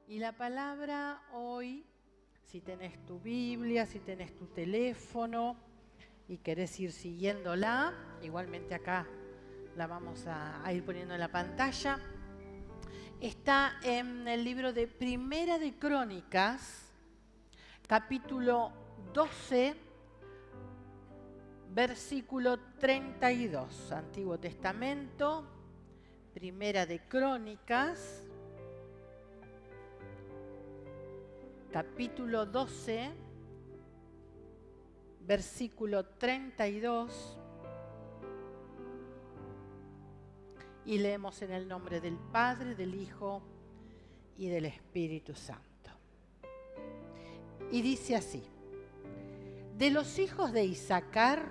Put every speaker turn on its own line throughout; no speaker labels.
Y la palabra hoy, si tenés tu Biblia, si tenés tu teléfono y querés ir siguiéndola, igualmente acá la vamos a ir poniendo en la pantalla, está en el libro de Primera de Crónicas, capítulo 12, versículo 32, Antiguo Testamento, Primera de Crónicas, capítulo 12, versículo 32, y leemos en el nombre del Padre, del Hijo y del Espíritu Santo. Y dice así: de los hijos de Isaacar,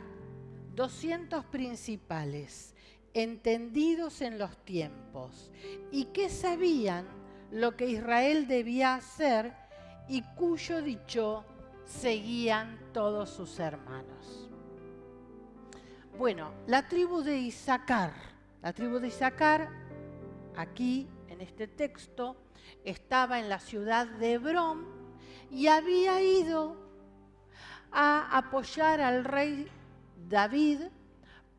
200 principales, entendidos en los tiempos, y que sabían lo que Israel debía hacer, y cuyo dicho seguían todos sus hermanos. Bueno, la tribu de Isaacar, aquí en este texto, estaba en la ciudad de Hebrón y había ido a apoyar al rey David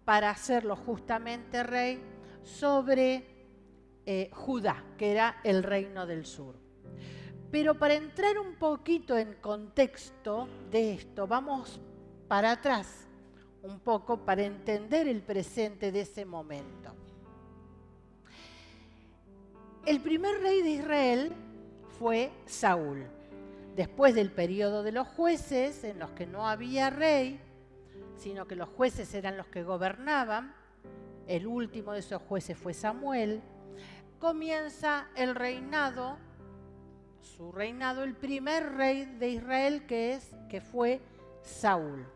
para hacerlo justamente rey sobre Judá, que era el reino del sur. Pero para entrar un poquito en contexto de esto, vamos para atrás un poco para entender el presente de ese momento. El primer rey de Israel fue Saúl. Después del periodo de los jueces, en los que no había rey, sino que los jueces eran los que gobernaban, el último de esos jueces fue Samuel, comienza el reinado, su reinado, el primer rey de Israel que fue Saúl.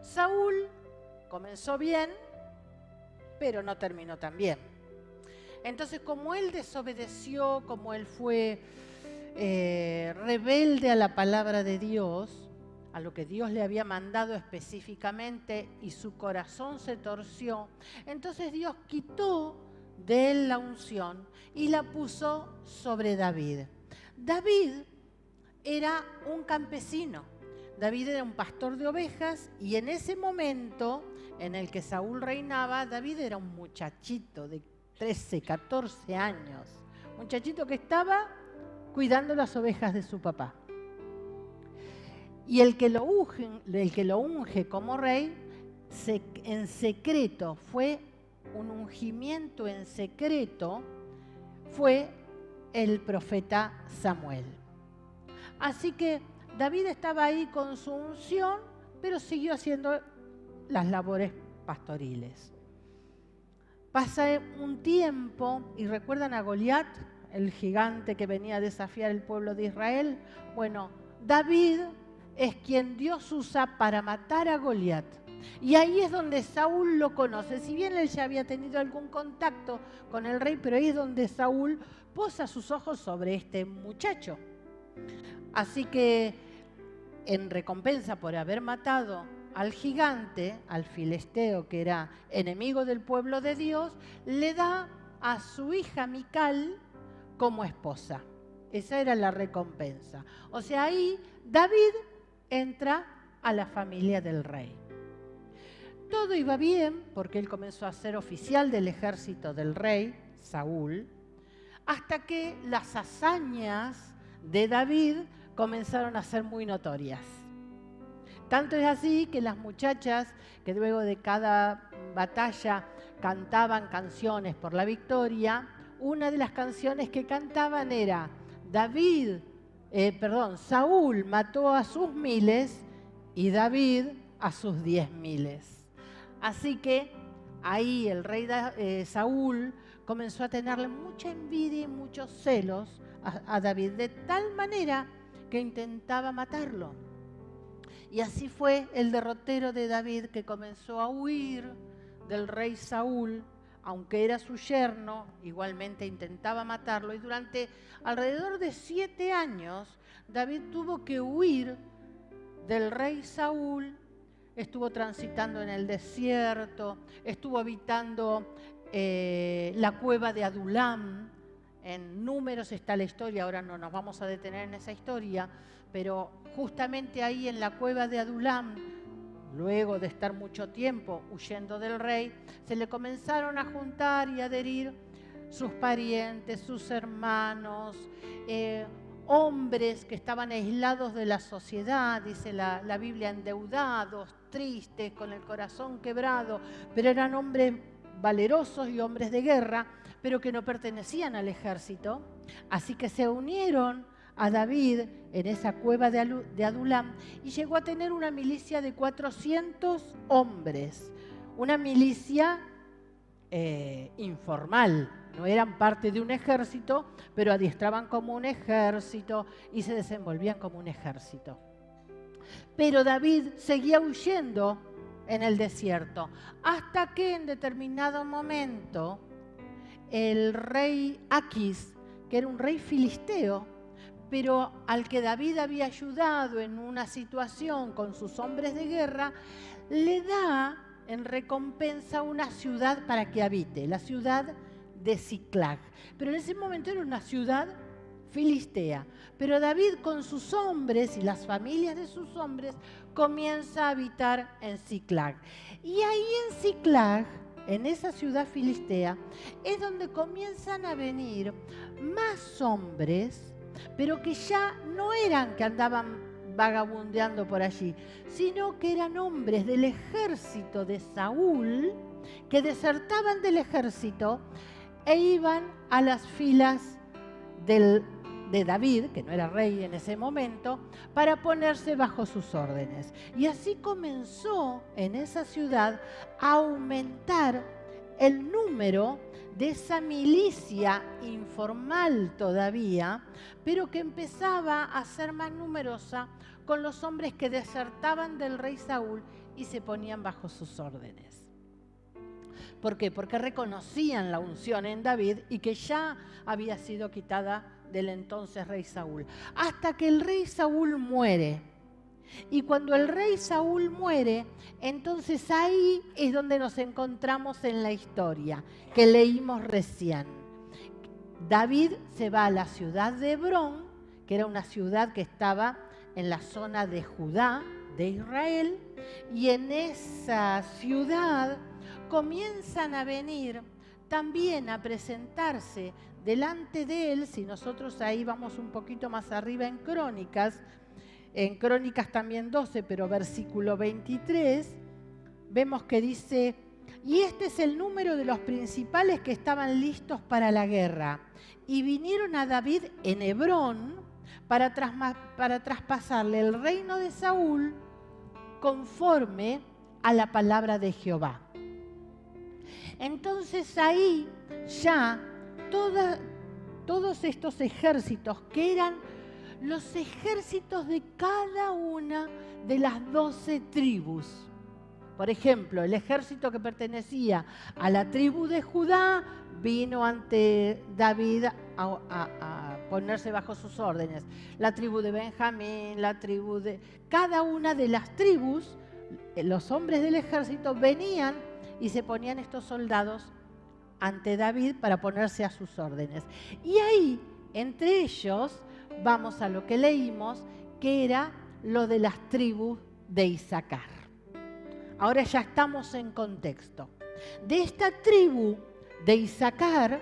Saúl comenzó bien, pero no terminó tan bien. Entonces, como él desobedeció, como él fue rebelde a la palabra de Dios, a lo que Dios le había mandado específicamente, y su corazón se torció, entonces Dios quitó de él la unción y la puso sobre David. David era un campesino, David era un pastor de ovejas, y en ese momento en el que Saúl reinaba, David era un muchachito de 13, 14 años, muchachito que estaba cuidando las ovejas de su papá. Y el que lo unge como rey, en secreto, fue un ungimiento en secreto, fue el profeta Samuel. Así que David estaba ahí con su unción, pero siguió haciendo las labores pastoriles. Pasa un tiempo y recuerdan a Goliat, el gigante que venía a desafiar el pueblo de Israel. Bueno, David es quien Dios usa para matar a Goliat. Y ahí es donde Saúl lo conoce. Si bien él ya había tenido algún contacto con el rey, pero ahí es donde Saúl posa sus ojos sobre este muchacho. Así que, en recompensa por haber matado al gigante, al filisteo que era enemigo del pueblo de Dios, le da a su hija Mical como esposa. Esa era la recompensa. O sea, ahí David entra a la familia del rey. Todo iba bien porque él comenzó a ser oficial del ejército del rey, Saúl, hasta que las hazañas de David comenzaron a ser muy notorias. Tanto es así que las muchachas que luego de cada batalla cantaban canciones por la victoria, una de las canciones que cantaban era Saúl mató a sus 1000 y David a sus 10.000. Así que ahí el rey Saúl comenzó a tenerle mucha envidia y muchos celos a David, de tal manera que intentaba matarlo. Y así fue el derrotero de David, que comenzó a huir del rey Saúl, aunque era su yerno, igualmente intentaba matarlo, y durante alrededor de 7 años David tuvo que huir del rey Saúl. Estuvo transitando en el desierto, estuvo habitando la cueva de Adulam en Números está la historia, ahora no nos vamos a detener en esa historia, pero justamente ahí en la cueva de Adulam, luego de estar mucho tiempo huyendo del rey, se le comenzaron a juntar y adherir sus parientes, sus hermanos, hombres que estaban aislados de la sociedad, dice la Biblia, endeudados, tristes, con el corazón quebrado, pero eran hombres valerosos y hombres de guerra, pero que no pertenecían al ejército. Así que se unieron a David en esa cueva de Adulam y llegó a tener una milicia de 400 hombres, una milicia informal. No eran parte de un ejército, pero adiestraban como un ejército y se desenvolvían como un ejército. Pero David seguía huyendo en el desierto, hasta que en determinado momento el rey Aquis, que era un rey filisteo, pero al que David había ayudado en una situación con sus hombres de guerra, le da en recompensa una ciudad para que habite, la ciudad de Ziklag. Pero en ese momento era una ciudad filistea. Pero David con sus hombres y las familias de sus hombres comienza a habitar en Ziklag. Y ahí en Ziklag, en esa ciudad filistea, es donde comienzan a venir más hombres, pero que ya no eran que andaban vagabundeando por allí, sino que eran hombres del ejército de Saúl que desertaban del ejército e iban a las filas de David, que no era rey en ese momento, para ponerse bajo sus órdenes. Y así comenzó en esa ciudad a aumentar el número de esa milicia informal todavía, pero que empezaba a ser más numerosa con los hombres que desertaban del rey Saúl y se ponían bajo sus órdenes. ¿Por qué? Porque reconocían la unción en David y que ya había sido quitada del entonces rey Saúl. Hasta que el rey Saúl muere. Y cuando el rey Saúl muere, entonces ahí es donde nos encontramos en la historia que leímos recién. David se va a la ciudad de Hebrón, que era una ciudad que estaba en la zona de Judá, de Israel, y en esa ciudad comienzan a venir también a presentarse delante de él. Si nosotros ahí vamos un poquito más arriba en Crónicas también 12, pero versículo 23, vemos que dice: y este es el número de los principales que estaban listos para la guerra, y vinieron a David en Hebrón para traspasarle el reino de Saúl conforme a la palabra de Jehová. Entonces ahí ya todos estos ejércitos, que eran los ejércitos de cada una de las 12 tribus. Por ejemplo, el ejército que pertenecía a la tribu de Judá vino ante David a ponerse bajo sus órdenes. La tribu de Benjamín, la tribu de... Cada una de las tribus, los hombres del ejército venían y se ponían estos soldados ante David para ponerse a sus órdenes. Y ahí, entre ellos, vamos a lo que leímos, que era lo de las tribus de Isaacar. Ahora ya estamos en contexto. De esta tribu de Isaacar,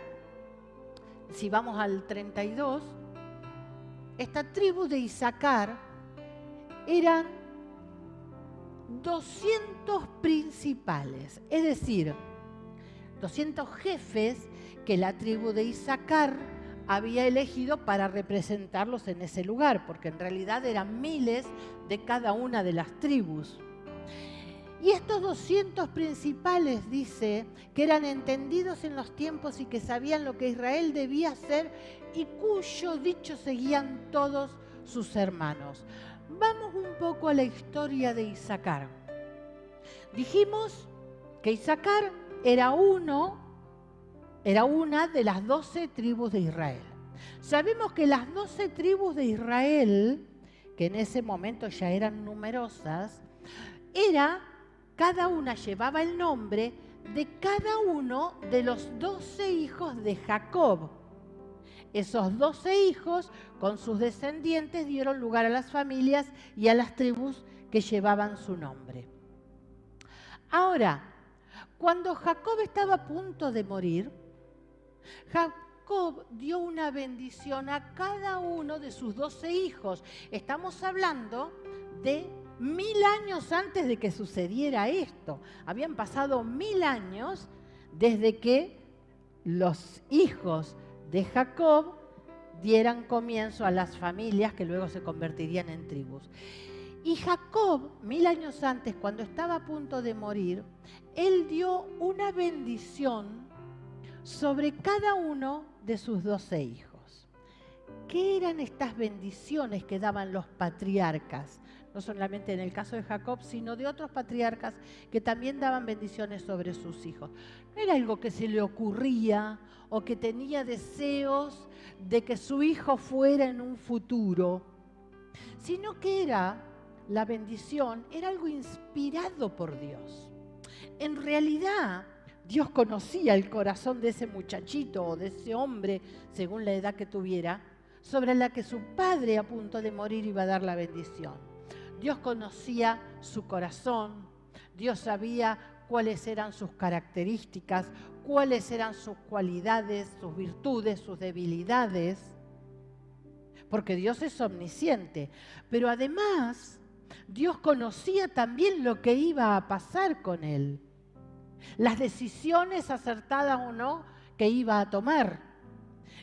si vamos al 32, esta tribu de Isaacar eran 200 principales, es decir, 200 jefes que la tribu de Isaacar había elegido para representarlos en ese lugar, porque en realidad eran miles de cada una de las tribus. Y estos 200 principales, dice, que eran entendidos en los tiempos y que sabían lo que Israel debía hacer y cuyo dicho seguían todos sus hermanos. Vamos un poco a la historia de Isaacar. Dijimos que Isaacar era una de las 12 tribus de Israel. Sabemos que las 12 tribus de Israel, que en ese momento ya eran numerosas, cada una llevaba el nombre de cada uno de los 12 hijos de Jacob. Esos 12 hijos, con sus descendientes, dieron lugar a las familias y a las tribus que llevaban su nombre. Ahora, cuando Jacob estaba a punto de morir, Jacob dio una bendición a cada uno de sus 12 hijos. Estamos hablando de 1000 años antes de que sucediera esto. Habían pasado 1000 años desde que los hijos de Jacob dieran comienzo a las familias que luego se convertirían en tribus. Y Jacob, 1000 años antes, cuando estaba a punto de morir, él dio una bendición sobre cada uno de sus 12 hijos. ¿Qué eran estas bendiciones que daban los patriarcas? No solamente en el caso de Jacob, sino de otros patriarcas que también daban bendiciones sobre sus hijos. No era algo que se le ocurría o que tenía deseos de que su hijo fuera en un futuro, sino que la bendición era algo inspirado por Dios. En realidad, Dios conocía el corazón de ese muchachito o de ese hombre, según la edad que tuviera, sobre la que su padre a punto de morir iba a dar la bendición. Dios conocía su corazón, Dios sabía cuáles eran sus características, cuáles eran sus cualidades, sus virtudes, sus debilidades, porque Dios es omnisciente. Pero además, Dios conocía también lo que iba a pasar con él, las decisiones acertadas o no que iba a tomar.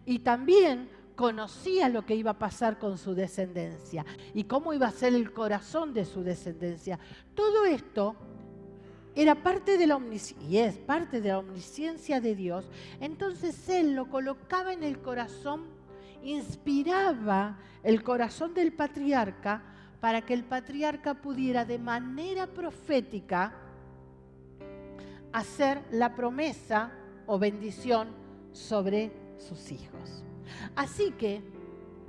Y también conocía lo que iba a pasar con su descendencia y cómo iba a ser el corazón de su descendencia. Todo esto era parte de la omnisciencia y es parte de la omnisciencia de Dios. Entonces Él lo colocaba en el corazón, inspiraba el corazón del patriarca para que el patriarca pudiera de manera profética hacer la promesa o bendición sobre sus hijos. Así que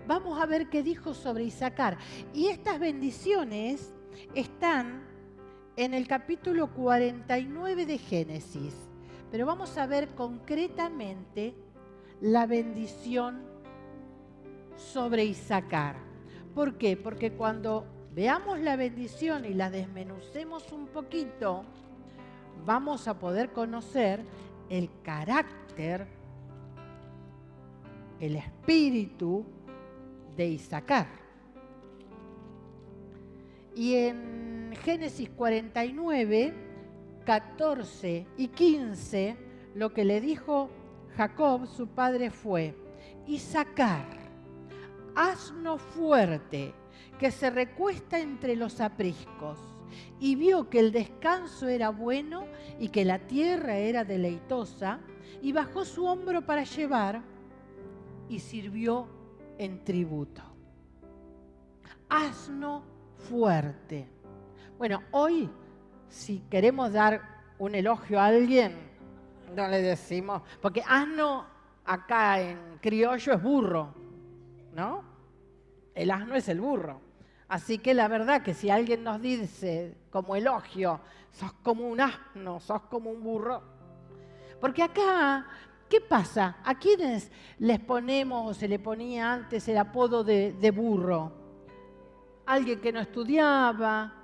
vamos a ver qué dijo sobre Isacar. Y estas bendiciones están en el capítulo 49 de Génesis. Pero vamos a ver concretamente la bendición sobre Isacar. ¿Por qué? Porque cuando veamos la bendición y la desmenucemos un poquito, vamos a poder conocer el carácter, el espíritu de Isacar. Y en Génesis 49, 14 y 15, lo que le dijo Jacob, su padre, fue: Isacar, asno fuerte, que se recuesta entre los apriscos, y vio que el descanso era bueno y que la tierra era deleitosa, y bajó su hombro para llevar, y sirvió en tributo. Asno fuerte. Bueno, hoy, si queremos dar un elogio a alguien, no le decimos, porque asno acá en criollo es burro, ¿no? El asno es el burro. Así que la verdad que si alguien nos dice como elogio, sos como un asno, sos como un burro. Porque acá, ¿qué pasa? ¿A quiénes les ponemos o se le ponía antes el apodo de burro? Alguien que no estudiaba,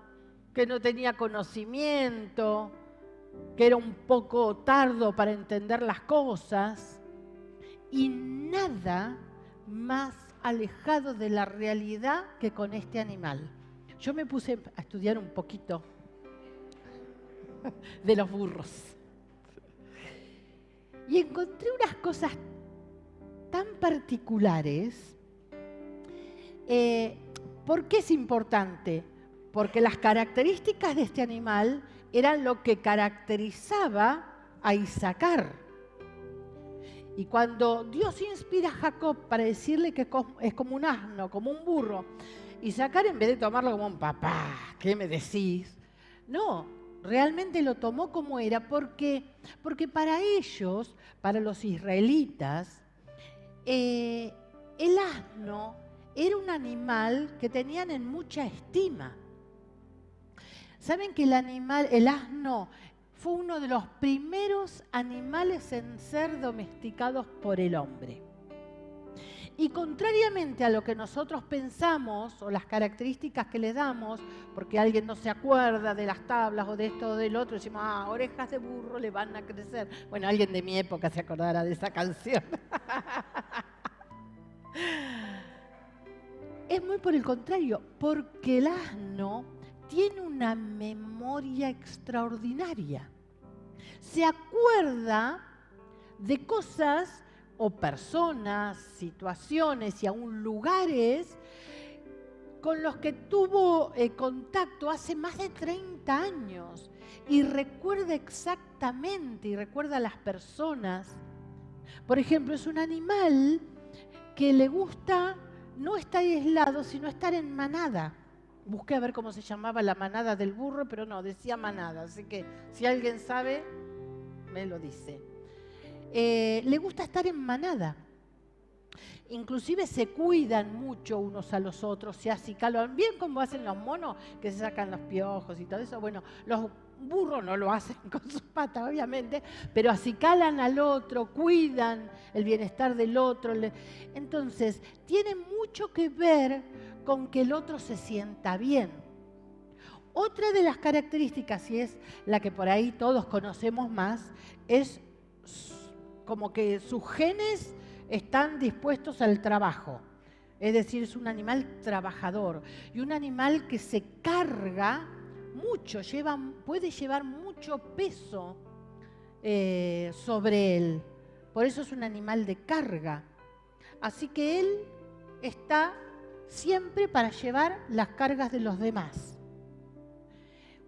que no tenía conocimiento, que era un poco tardo para entender las cosas, y nada más alejado de la realidad que con este animal. Yo me puse a estudiar un poquito de los burros y encontré unas cosas tan particulares. ¿Por qué es importante? Porque las características de este animal eran lo que caracterizaba a Isacar. Y cuando Dios inspira a Jacob para decirle que es como un asno, como un burro, Isacar, en vez de tomarlo como un papá, ¿qué me decís? No, realmente lo tomó como era porque para ellos, para los israelitas, el asno era un animal que tenían en mucha estima. ¿Saben que el asno, fue uno de los primeros animales en ser domesticados por el hombre? Y contrariamente a lo que nosotros pensamos o las características que le damos, porque alguien no se acuerda de las tablas o de esto o del otro, decimos, orejas de burro le van a crecer. Bueno, alguien de mi época se acordará de esa canción. Es muy por el contrario, porque el asno tiene una memoria extraordinaria. Se acuerda de cosas o personas, situaciones y aún lugares con los que tuvo contacto hace más de 30 años y recuerda exactamente y recuerda a las personas. Por ejemplo, es un animal que le gusta no estar aislado, sino estar en manada. Busqué a ver cómo se llamaba la manada del burro, pero no, decía manada. Así que si alguien sabe, me lo dice. Le gusta estar en manada. Inclusive se cuidan mucho unos a los otros, se acicalan, bien como hacen los monos, que se sacan los piojos y todo eso. Bueno, los burros no lo hacen con sus patas, obviamente, pero acicalan al otro, cuidan el bienestar del otro. Entonces, tiene mucho que ver con que el otro se sienta bien. Otra de las características, y es la que por ahí todos conocemos más, es como que sus genes están dispuestos al trabajo. Es decir, es un animal trabajador y un animal que se carga mucho, puede llevar mucho peso sobre él. Por eso es un animal de carga. Así que él está siempre para llevar las cargas de los demás.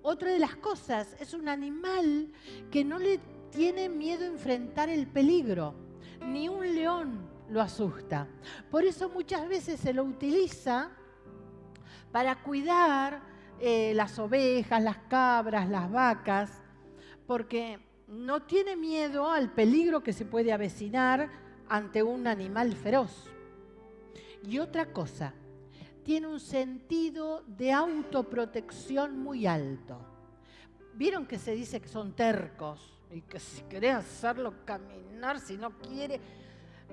Otra de las cosas, es un animal que no le tiene miedo a enfrentar el peligro. Ni un león lo asusta. Por eso muchas veces se lo utiliza para cuidar las ovejas, las cabras, las vacas, porque no tiene miedo al peligro que se puede avecinar ante un animal feroz. Y otra cosa, tiene un sentido de autoprotección muy alto. ¿Vieron que se dice que son tercos? Y que si querés hacerlo caminar, si no quiere...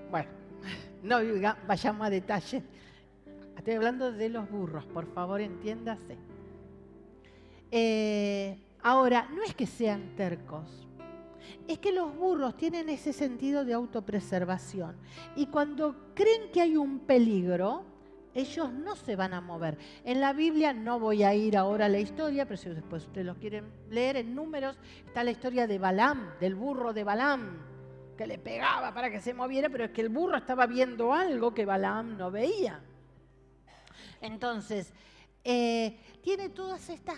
Bueno, no vayamos a detalle. Estoy hablando de los burros, por favor, entiéndase. Ahora, no es que sean tercos. Es que los burros tienen ese sentido de autopreservación. Y cuando creen que hay un peligro, ellos no se van a mover. En la Biblia, no voy a ir ahora a la historia, pero si después ustedes lo quieren leer en Números, está la historia de Balaam, del burro de Balaam, que le pegaba para que se moviera, pero es que el burro estaba viendo algo que Balaam no veía. Entonces, tiene todas estas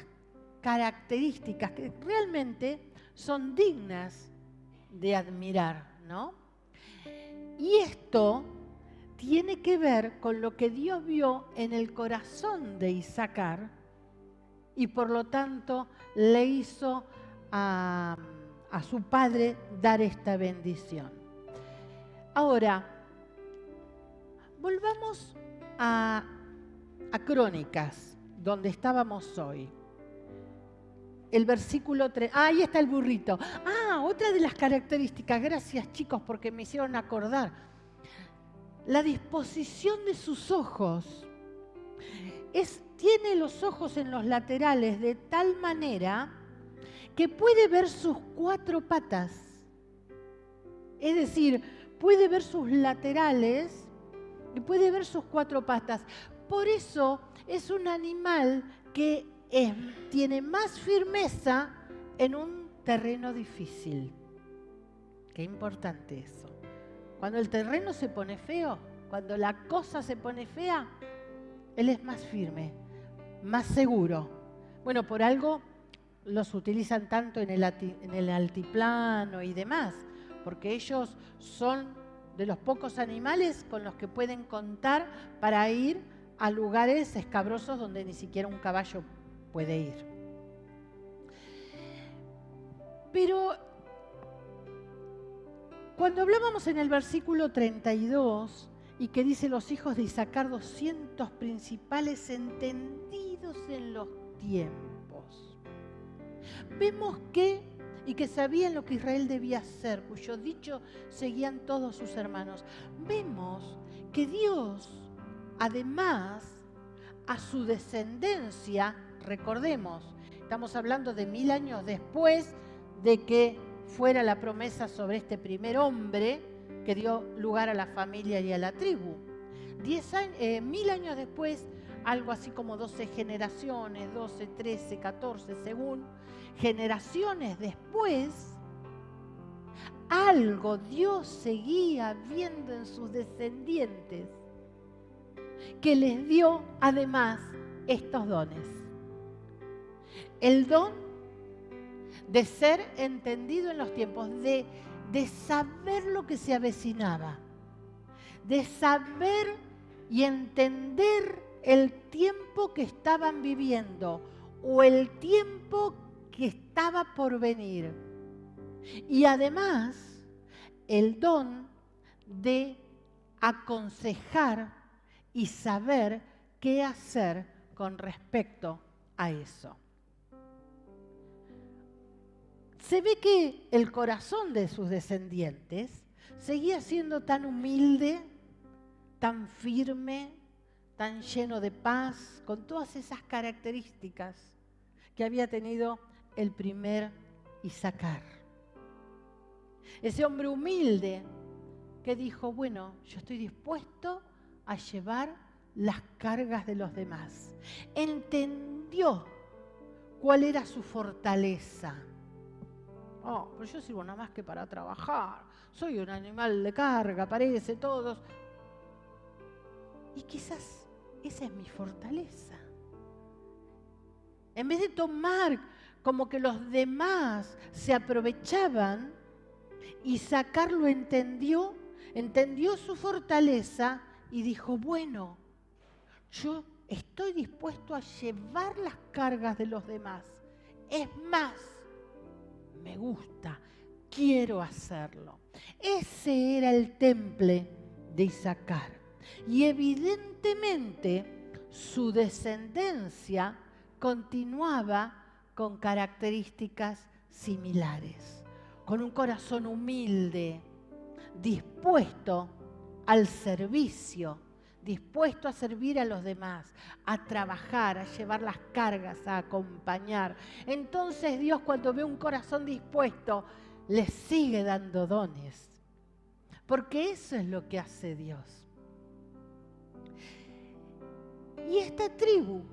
características que realmente son dignas de admirar, ¿no? Y esto tiene que ver con lo que Dios vio en el corazón de Isaacar y por lo tanto le hizo a su padre dar esta bendición. Ahora, volvamos a Crónicas, donde estábamos hoy. El versículo 3. Ahí está el burrito. Otra de las características, gracias chicos porque me hicieron acordar. La disposición de sus ojos. Tiene los ojos en los laterales de tal manera que puede ver sus 4 patas. Es decir, puede ver sus laterales y puede ver sus 4 patas. Por eso es un animal que tiene más firmeza en un terreno difícil. Qué importante eso. Cuando el terreno se pone feo, cuando la cosa se pone fea, él es más firme, más seguro. Bueno, por algo los utilizan tanto en el altiplano y demás, porque ellos son de los pocos animales con los que pueden contar para ir a lugares escabrosos donde ni siquiera un caballo puede ir. Pero cuando hablábamos en el versículo 32 y que dice los hijos de Isaacar 200 principales entendidos en los tiempos, vemos que sabían lo que Israel debía hacer, cuyo dicho seguían todos sus hermanos. Vemos que Dios, además, a su descendencia, recordemos, estamos hablando de 1000 años después de que fuera la promesa sobre este primer hombre que dio lugar a la familia y a la tribu. 1000 años después, algo así como 12 generaciones, 12, 13, 14, según generaciones después, algo Dios seguía viendo en sus descendientes que les dio además estos dones. El don de ser entendido en los tiempos, de saber lo que se avecinaba, de saber y entender el tiempo que estaban viviendo o el tiempo que estaba por venir. Y además, el don de aconsejar y saber qué hacer con respecto a eso. Se ve que el corazón de sus descendientes seguía siendo tan humilde, tan firme, tan lleno de paz, con todas esas características que había tenido el primer Isaacar. Ese hombre humilde que dijo, bueno, yo estoy dispuesto a llevar las cargas de los demás. Entendió cuál era su fortaleza. Oh, pero yo sirvo nada más que para trabajar. Soy un animal de carga, parece, todos. Y quizás esa es mi fortaleza. En vez de tomar como que los demás se aprovechaban, Isaacar lo entendió su fortaleza y dijo, bueno, yo estoy dispuesto a llevar las cargas de los demás. Es más, me gusta, quiero hacerlo. Ese era el temple de Isaacar. Y evidentemente su descendencia continuaba con características similares, con un corazón humilde, dispuesto al servicio, dispuesto a servir a los demás, a trabajar, a llevar las cargas, a acompañar. Entonces Dios, cuando ve un corazón dispuesto, le sigue dando dones, porque eso es lo que hace Dios. Y esta tribu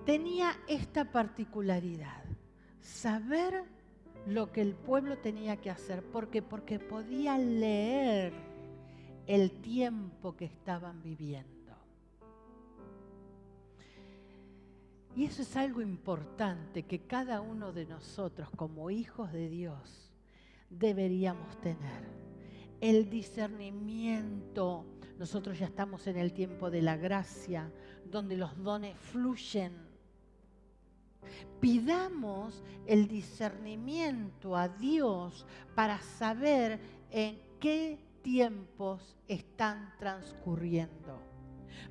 tenía esta particularidad, saber lo que el pueblo tenía que hacer. ¿Por qué? Porque podía leer el tiempo que estaban viviendo. Y eso es algo importante que cada uno de nosotros como hijos de Dios deberíamos tener. El discernimiento. Nosotros ya estamos en el tiempo de la gracia, donde los dones fluyen. Pidamos el discernimiento a Dios para saber en qué tiempos están transcurriendo,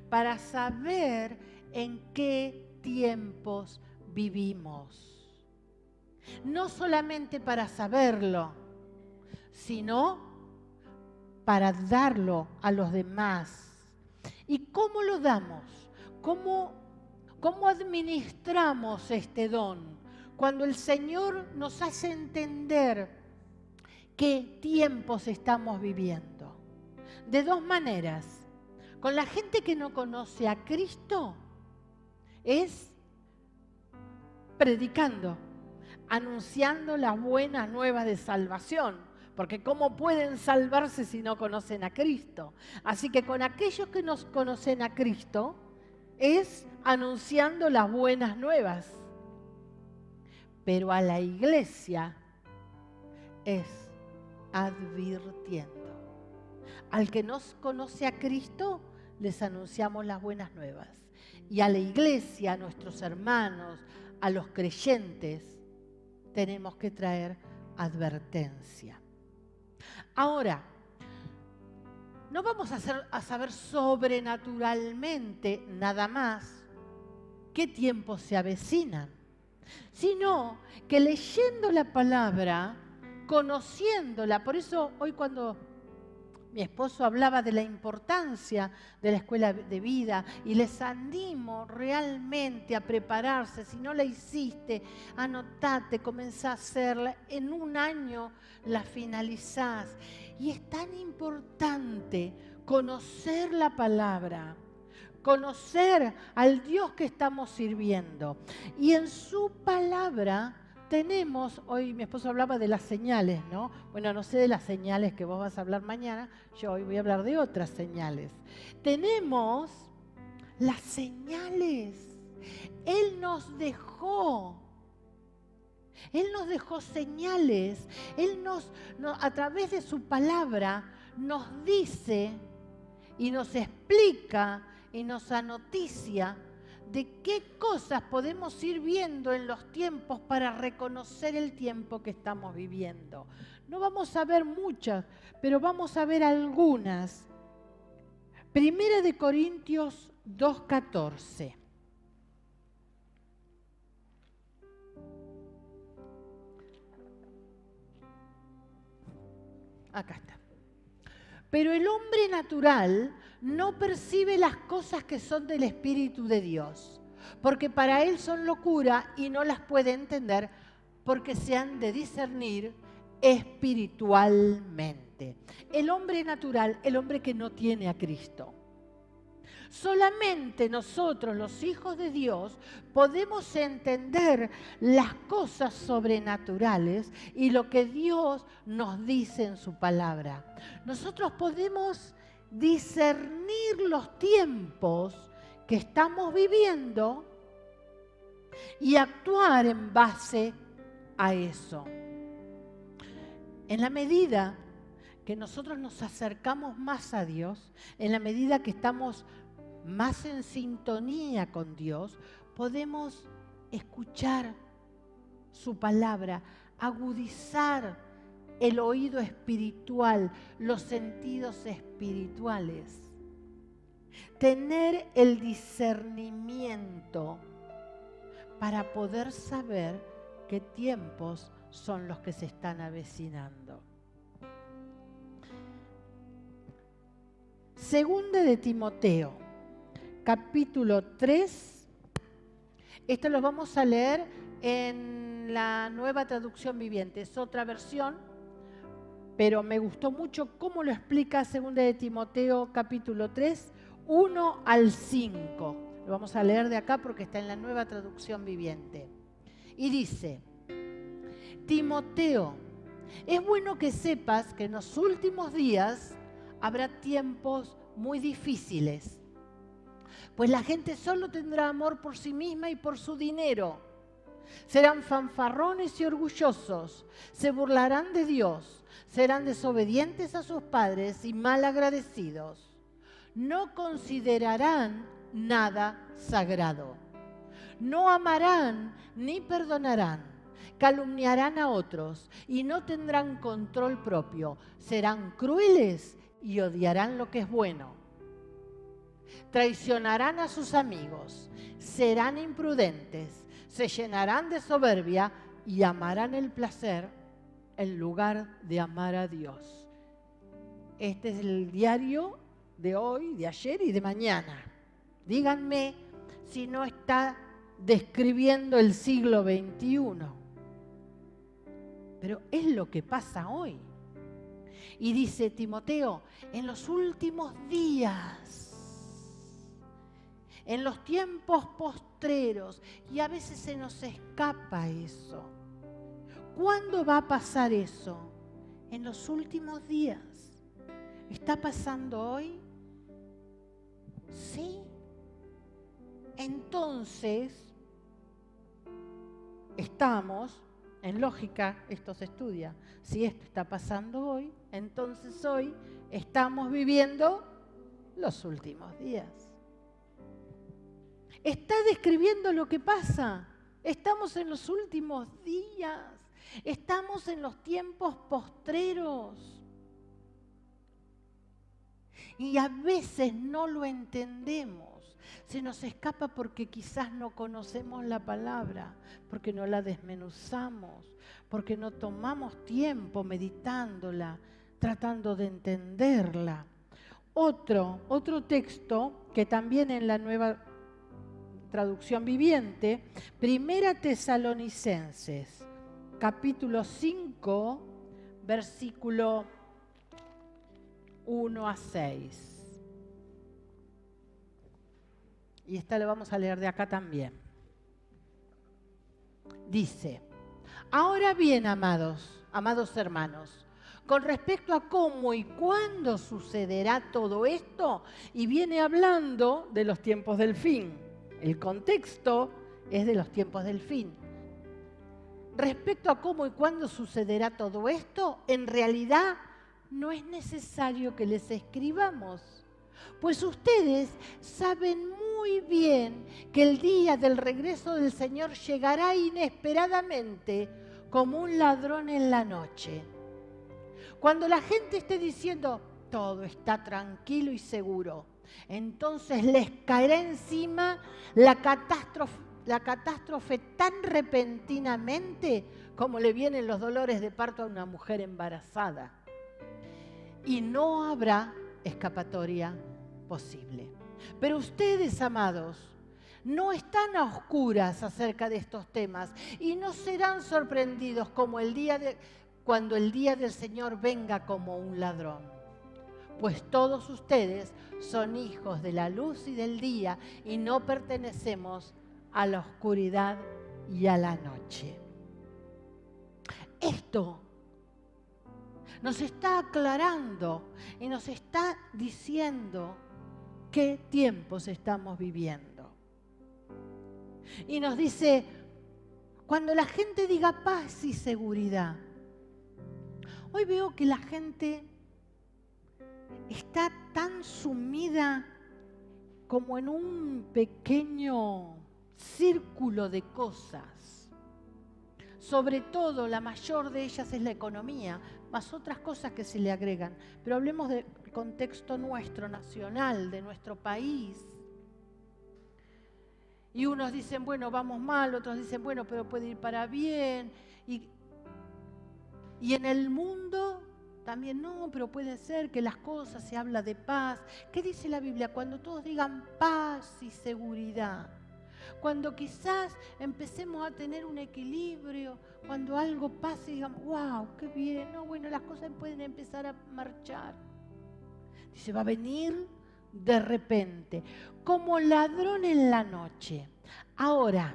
para saber en qué tiempos vivimos. No solamente para saberlo, sino para darlo a los demás. ¿Y cómo lo damos? ¿Cómo administramos este don? Cuando el Señor nos hace entender qué tiempos estamos viviendo. De dos maneras. Con la gente que no conoce a Cristo es predicando, anunciando las buenas nuevas de salvación. Porque ¿cómo pueden salvarse si no conocen a Cristo? Así que con aquellos que nos conocen a Cristo es anunciando las buenas nuevas. Pero a la iglesia es advirtiendo. Al que no conoce a Cristo, les anunciamos las buenas nuevas. Y a la iglesia, a nuestros hermanos, a los creyentes, tenemos que traer advertencia. Ahora, no vamos a saber sobrenaturalmente nada más qué tiempos se avecinan, sino que leyendo la palabra, conociéndola. Por eso hoy cuando Mi esposo hablaba de la importancia de la escuela de vida y les animo realmente a prepararse. Si no la hiciste, anotate, comenzá a hacerla. En un año la finalizás. Y es tan importante conocer la palabra, conocer al Dios que estamos sirviendo. Y en su palabra tenemos, hoy mi esposo hablaba de las señales, ¿no? Bueno, no sé de las señales que vos vas a hablar mañana, yo hoy voy a hablar de otras señales. Tenemos las señales. Él nos dejó señales. Él a través de su palabra nos dice y nos explica y nos anoticia de qué cosas podemos ir viendo en los tiempos para reconocer el tiempo que estamos viviendo. No vamos a ver muchas, pero vamos a ver algunas. Primera de Corintios 2:14. Acá está. Pero el hombre natural no percibe las cosas que son del Espíritu de Dios, porque para él son locura y no las puede entender, porque se han de discernir espiritualmente. El hombre natural, el hombre que no tiene a Cristo. Solamente nosotros, los hijos de Dios, podemos entender las cosas sobrenaturales y lo que Dios nos dice en su palabra. Nosotros podemos discernir los tiempos que estamos viviendo y actuar en base a eso. En la medida que nosotros nos acercamos más a Dios, en la medida que estamos más en sintonía con Dios, podemos escuchar su palabra, agudizar el oído espiritual, los sentidos espirituales, tener el discernimiento para poder saber qué tiempos son los que se están avecinando. Segunda de Timoteo, capítulo 3. Esto lo vamos a leer en la Nueva Traducción Viviente. Es otra versión, pero me gustó mucho cómo lo explica Segunda de Timoteo, capítulo 3, 1 al 5. Lo vamos a leer de acá porque está en la Nueva Traducción Viviente. Y dice: Timoteo, es bueno que sepas que en los últimos días habrá tiempos muy difíciles, pues la gente solo tendrá amor por sí misma y por su dinero. Serán fanfarrones y orgullosos, se burlarán de Dios, serán desobedientes a sus padres y malagradecidos. No considerarán nada sagrado. No amarán ni perdonarán. Calumniarán a otros y no tendrán control propio. Serán crueles y odiarán lo que es bueno. Traicionarán a sus amigos, serán imprudentes, se llenarán de soberbia y amarán el placer en lugar de amar a Dios. Este es el diario de hoy, de ayer y de mañana. Díganme si no está describiendo el siglo XXI. Pero es lo que pasa hoy. Y dice Timoteo, en los últimos días, en los tiempos postreros, y a veces se nos escapa eso. ¿Cuándo va a pasar eso? En los últimos días. ¿Está pasando hoy? Sí. Entonces, estamos, en lógica, esto se estudia. Si esto está pasando hoy, entonces hoy estamos viviendo los últimos días. Está describiendo lo que pasa. Estamos en los últimos días. Estamos en los tiempos postreros. Y a veces no lo entendemos. Se nos escapa porque quizás no conocemos la palabra, porque no la desmenuzamos, porque no tomamos tiempo meditándola tratando de entenderla. Otro texto que también en la Nueva Traducción Viviente, Primera Tesalonicenses, capítulo 5, versículo 1 a 6. Y esta la vamos a leer de acá también. Dice: ahora bien, amados hermanos, con respecto a cómo y cuándo sucederá todo esto, y viene hablando de los tiempos del fin. El contexto es de los tiempos del fin. Respecto a cómo y cuándo sucederá todo esto, en realidad no es necesario que les escribamos, pues ustedes saben muy bien que el día del regreso del Señor llegará inesperadamente como un ladrón en la noche. Cuando la gente esté diciendo todo está tranquilo y seguro, entonces les caerá encima la catástrofe tan repentinamente como le vienen los dolores de parto a una mujer embarazada. Y no habrá escapatoria posible. Pero ustedes, amados, no están a oscuras acerca de estos temas y no serán sorprendidos cuando el día del Señor venga como un ladrón. Pues todos ustedes son hijos de la luz y del día y no pertenecemos a la oscuridad y a la noche. Esto nos está aclarando y nos está diciendo qué tiempos estamos viviendo. Y nos dice, cuando la gente diga paz y seguridad, hoy veo que la gente está tan sumida como en un pequeño círculo de cosas. Sobre todo, la mayor de ellas es la economía, más otras cosas que se le agregan. Pero hablemos del contexto nuestro, nacional, de nuestro país. Y unos dicen, bueno, vamos mal, otros dicen, bueno, pero puede ir para bien. Y en el mundo también, no, pero puede ser que las cosas, se habla de paz. ¿Qué dice la Biblia? Cuando todos digan paz y seguridad. Cuando quizás empecemos a tener un equilibrio, cuando algo pase y digamos, wow, qué bien, no, bueno, las cosas pueden empezar a marchar. Dice, va a venir de repente, como ladrón en la noche. Ahora,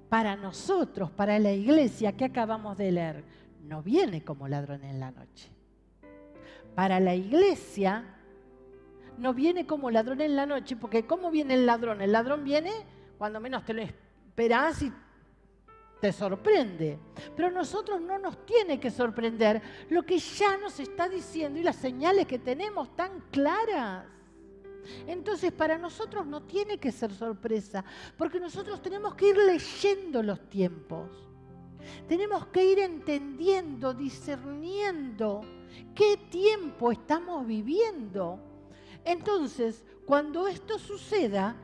para nosotros, para la iglesia que acabamos de leer, no viene como ladrón en la noche. Para la iglesia no viene como ladrón en la noche, porque ¿cómo viene el ladrón? El ladrón viene cuando menos te lo esperás y te sorprende. Pero a nosotros no nos tiene que sorprender lo que ya nos está diciendo y las señales que tenemos tan claras. Entonces para nosotros no tiene que ser sorpresa, porque nosotros tenemos que ir leyendo los tiempos. Tenemos que ir entendiendo, discerniendo qué tiempo estamos viviendo. Entonces, cuando esto suceda,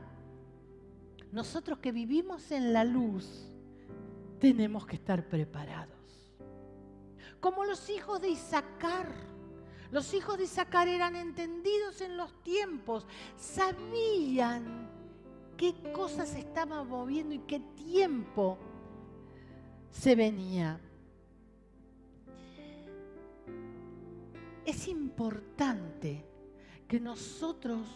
nosotros que vivimos en la luz, tenemos que estar preparados. Como los hijos de Isaacar. Los hijos de Isaacar eran entendidos en los tiempos, sabían qué cosas se estaban moviendo y qué tiempo se venía. Es importante que nosotros,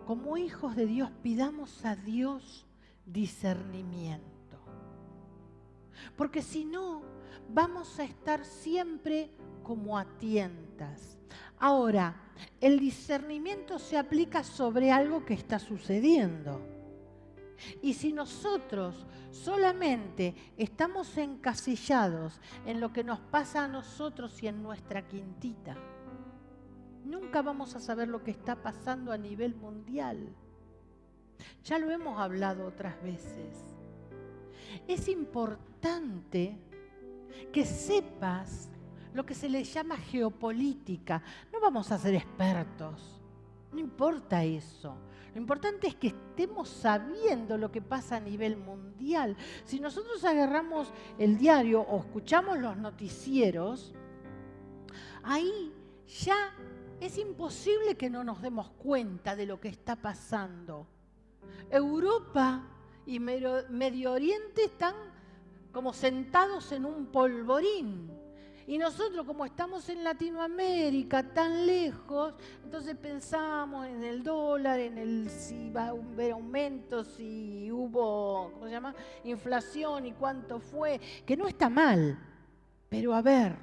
como hijos de Dios, pidamos a Dios discernimiento. Porque si no, vamos a estar siempre como a tientas. Ahora, el discernimiento se aplica sobre algo que está sucediendo. Y si nosotros solamente estamos encasillados en lo que nos pasa a nosotros y en nuestra quintita, nunca vamos a saber lo que está pasando a nivel mundial. Ya lo hemos hablado otras veces. Es importante que sepas lo que se le llama geopolítica. No vamos a ser expertos, no importa eso. Lo importante es que estemos sabiendo lo que pasa a nivel mundial. Si nosotros agarramos el diario o escuchamos los noticieros, ahí ya es imposible que no nos demos cuenta de lo que está pasando. Europa y Medio Oriente están como sentados en un polvorín. Y nosotros, como estamos en Latinoamérica, tan lejos, entonces pensamos en el dólar, en si va a haber aumento, si hubo, ¿cómo se llama?, inflación y cuánto fue, que no está mal. Pero a ver,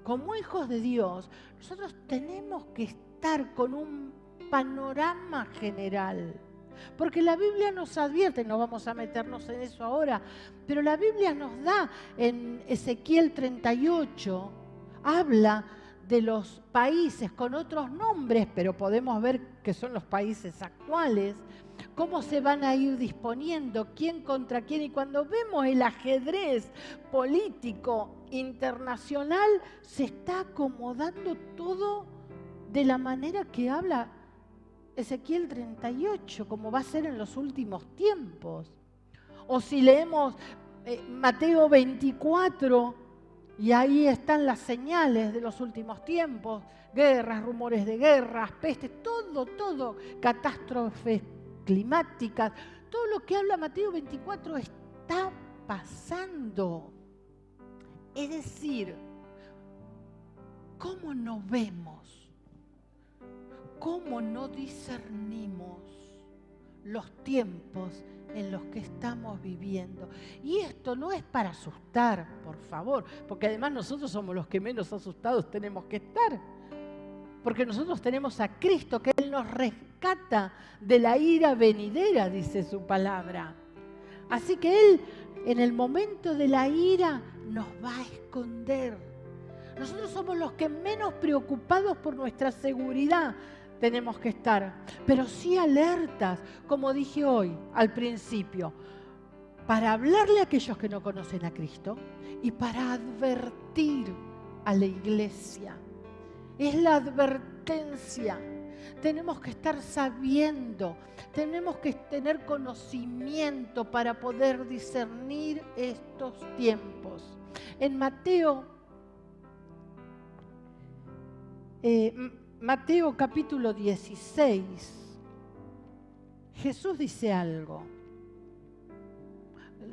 como hijos de Dios, nosotros tenemos que estar con un panorama general. Porque la Biblia nos advierte, no vamos a meternos en eso ahora, pero la Biblia nos da en Ezequiel 38, habla de los países con otros nombres, pero podemos ver que son los países actuales, cómo se van a ir disponiendo, quién contra quién. Y cuando vemos el ajedrez político internacional, se está acomodando todo de la manera que habla Ezequiel 38, como va a ser en los últimos tiempos. O si leemos Mateo 24, y ahí están las señales de los últimos tiempos, guerras, rumores de guerras, pestes, todo, catástrofes climáticas, todo lo que habla Mateo 24 está pasando. Es decir, ¿cómo no vemos? ¿Cómo no discernimos los tiempos en los que estamos viviendo? Y esto no es para asustar, por favor, porque además nosotros somos los que menos asustados tenemos que estar. Porque nosotros tenemos a Cristo, que Él nos rescata de la ira venidera, dice su palabra. Así que Él, en el momento de la ira, nos va a esconder. Nosotros somos los que menos preocupados por nuestra seguridad tenemos que estar, pero sí alertas, como dije hoy al principio, para hablarle a aquellos que no conocen a Cristo y para advertir a la iglesia. Es la advertencia. Tenemos que estar sabiendo, tenemos que tener conocimiento para poder discernir estos tiempos. En Mateo capítulo 16, Jesús dice algo.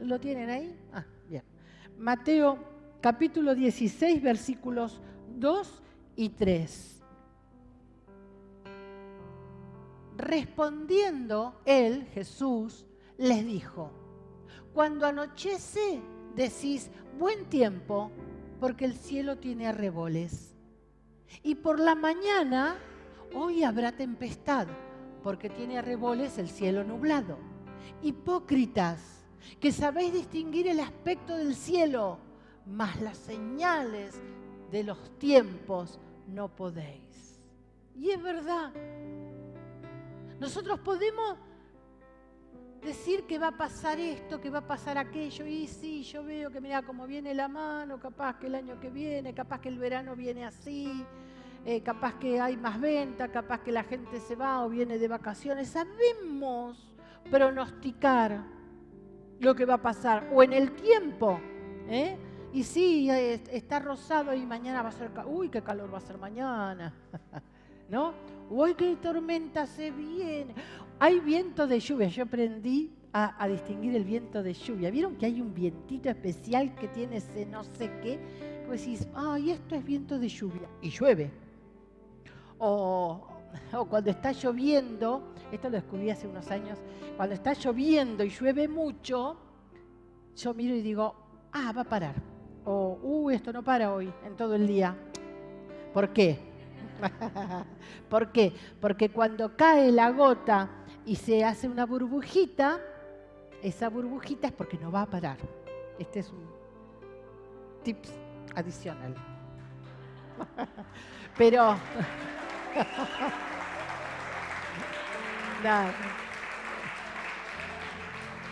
¿Lo tienen ahí? Ah, bien. Mateo capítulo 16, versículos 2 y 3. Respondiendo él, Jesús, les dijo: cuando anochece, decís buen tiempo, porque el cielo tiene arreboles. Y por la mañana, hoy habrá tempestad, porque tiene arreboles el cielo nublado. Hipócritas, que sabéis distinguir el aspecto del cielo, mas las señales de los tiempos no podéis. Y es verdad, nosotros podemos decir que va a pasar esto, que va a pasar aquello, y sí, yo veo que mira cómo viene la mano, capaz que el año que viene, capaz que el verano viene así, capaz que hay más venta, capaz que la gente se va o viene de vacaciones. Sabemos pronosticar lo que va a pasar, o en el tiempo, y sí, está rosado y mañana va a ser, uy, qué calor va a ser mañana, ¿no? Uy, qué tormenta se viene. Hay viento de lluvia. Yo aprendí a distinguir el viento de lluvia. ¿Vieron que hay un vientito especial que tiene ese no sé qué? Que decís, ay, esto es viento de lluvia. Y llueve. O cuando está lloviendo, esto lo descubrí hace unos años, cuando está lloviendo y llueve mucho, yo miro y digo, va a parar. O, esto no para hoy, en todo el día. ¿Por qué? ¿Por qué? Porque cuando cae la gota y se hace una burbujita, esa burbujita es porque no va a parar. Este es un tips adicional. Pero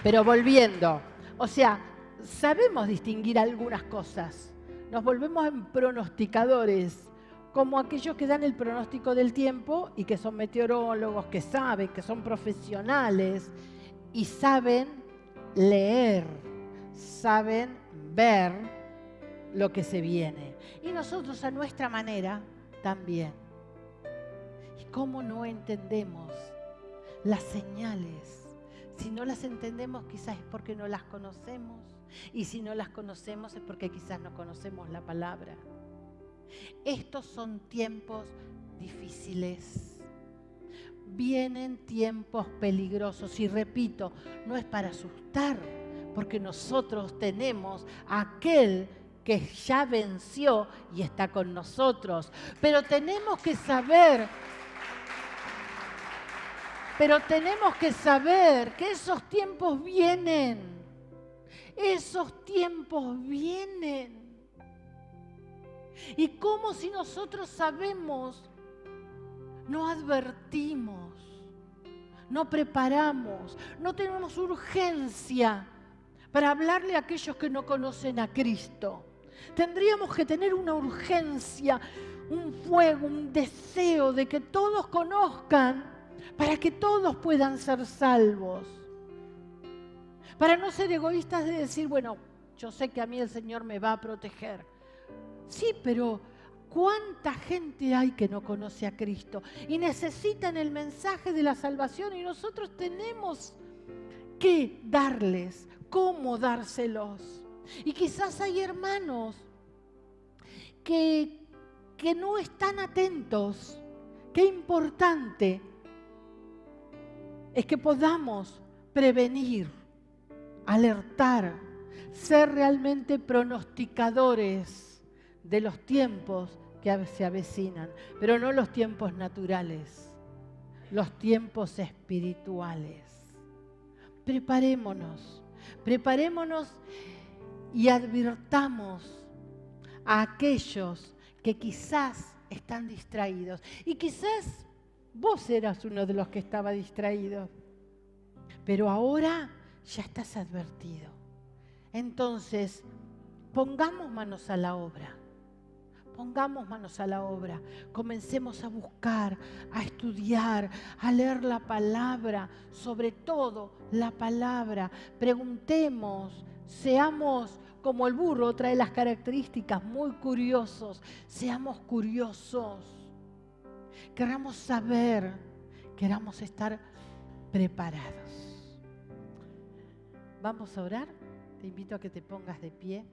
pero volviendo, o sea, sabemos distinguir algunas cosas. Nos volvemos en pronosticadores, como aquellos que dan el pronóstico del tiempo y que son meteorólogos, que saben, que son profesionales y saben leer, saben ver lo que se viene. Y nosotros a nuestra manera también. ¿Y cómo no entendemos las señales? Si no las entendemos, quizás es porque no las conocemos. Y si no las conocemos es porque quizás no conocemos la palabra. Estos son tiempos difíciles. Vienen tiempos peligrosos. Y repito, no es para asustar, porque nosotros tenemos a aquel que ya venció y está con nosotros. Pero tenemos que saber que esos tiempos vienen. Esos tiempos vienen. Y como si nosotros sabemos, no advertimos, no preparamos, no tenemos urgencia para hablarle a aquellos que no conocen a Cristo. Tendríamos que tener una urgencia, un fuego, un deseo de que todos conozcan para que todos puedan ser salvos. Para no ser egoístas de decir, bueno, yo sé que a mí el Señor me va a proteger. Sí, pero ¿cuánta gente hay que no conoce a Cristo y necesitan el mensaje de la salvación? Y nosotros tenemos que darles, cómo dárselos. Y quizás hay hermanos que no están atentos. Qué importante es que podamos prevenir, alertar, ser realmente pronosticadores de los tiempos que se avecinan, pero no los tiempos naturales, los tiempos espirituales. Preparémonos y advirtamos a aquellos que quizás están distraídos. Y quizás vos eras uno de los que estaba distraído, pero ahora ya estás advertido. Entonces, pongamos manos a la obra. Pongamos manos a la obra, comencemos a buscar, a estudiar, a leer la palabra, sobre todo la palabra. Preguntemos, seamos como el burro, otra de las características, muy curiosos. Seamos curiosos, queramos saber, queramos estar preparados. Vamos a orar, te invito a que te pongas de pie.